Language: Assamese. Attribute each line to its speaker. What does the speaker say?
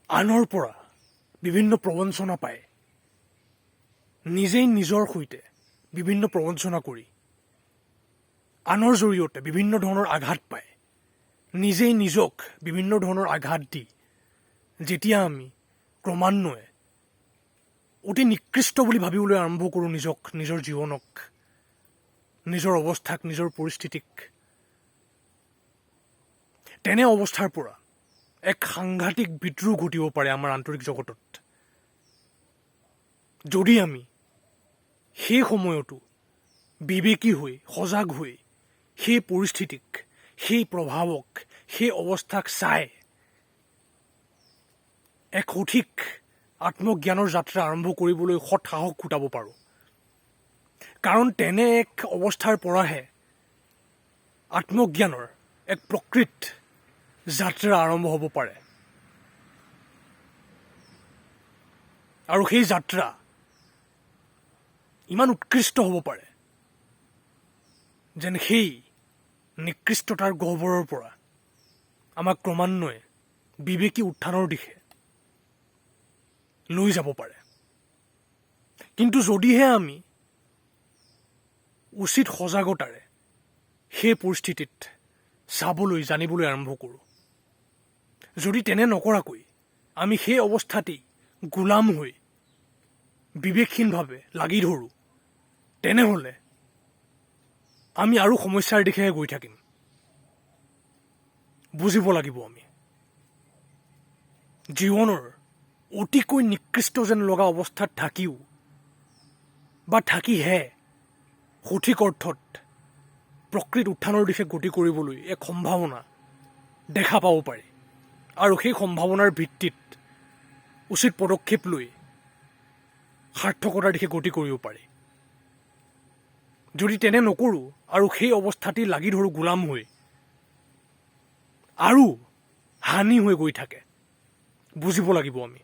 Speaker 1: আনৰ পৰা বিভিন্ন প্ৰবঞ্চনা পায়, নিজেই নিজৰ সৈতে বিভিন্ন প্ৰবঞ্চনা কৰি আনৰ জৰিয়তে বিভিন্ন ধৰণৰ আঘাত পায়, নিজেই নিজক বিভিন্ন ধৰণৰ আঘাত দি যেতিয়া আমি ক্ৰমান্বয়ে অতি নিকৃষ্ট বুলি ভাবিবলৈ আৰম্ভ কৰোঁ নিজক, নিজৰ জীৱনক, নিজৰ অৱস্থাক, নিজৰ পৰিস্থিতিক, তেনে অৱস্থাৰ পৰা এক সাংঘাতিক বিদ্ৰোহ ঘটিব পাৰে আমাৰ আন্তৰিক জগতত। যদি আমি সেই সময়তো বিবেকী হৈ, সজাগ হৈ, সেই পৰিস্থিতিক, সেই প্ৰভাৱক, সেই অৱস্থাক চাই এক সঠিক আত্মজ্ঞানৰ যাত্ৰা আৰম্ভ কৰিবলৈ সৎ সাহস গোটাব পাৰোঁ। কাৰণ তেনে এক অৱস্থাৰ পৰাহে আত্মজ্ঞানৰ এক প্ৰকৃত যাত্ৰা আৰম্ভ হ'ব পাৰে। আৰু সেই যাত্ৰা ইমান উৎকৃষ্ট হ'ব পাৰে যেন সেই নিকৃষ্টতাৰ গহ্বৰৰ পৰা আমাক ক্ৰমান্বয়ে বিবেকী উত্থানৰ দিশে লৈ যাব পাৰে। কিন্তু যদিহে আমি উচিত সজাগতাৰে সেই পৰিস্থিতিত চাবলৈ, জানিবলৈ আৰম্ভ কৰোঁ, যদি তেনে নকৰাকৈ আমি সেই অৱস্থাতেই গোলাম হৈ বিবেকহীনভাৱে লাগি ধৰোঁ, তেনেহ'লে আমি আৰু সমস্যাৰ দিশেহে গৈ থাকিম। বুজিব লাগিব আমি জীৱনৰ অতিকৈ নিকৃষ্ট যেন লগা অৱস্থাত থাকিও বা থাকিহে সঠিক অৰ্থত প্ৰকৃত উত্থানৰ দিশে গতি কৰিবলৈ এক সম্ভাৱনা দেখা পাব পাৰি। আৰু সেই সম্ভাৱনাৰ ভিত্তিত উচিত পদক্ষেপ লৈ সাৰ্থকতাৰ দিশে গতি কৰিব পাৰি। যদি তেনে নকৰোঁ আৰু সেই অৱস্থাতেই লাগি ধৰোঁ গোলাম হৈ, আৰু হানি হৈ গৈ থাকে, বুজিব লাগিব আমি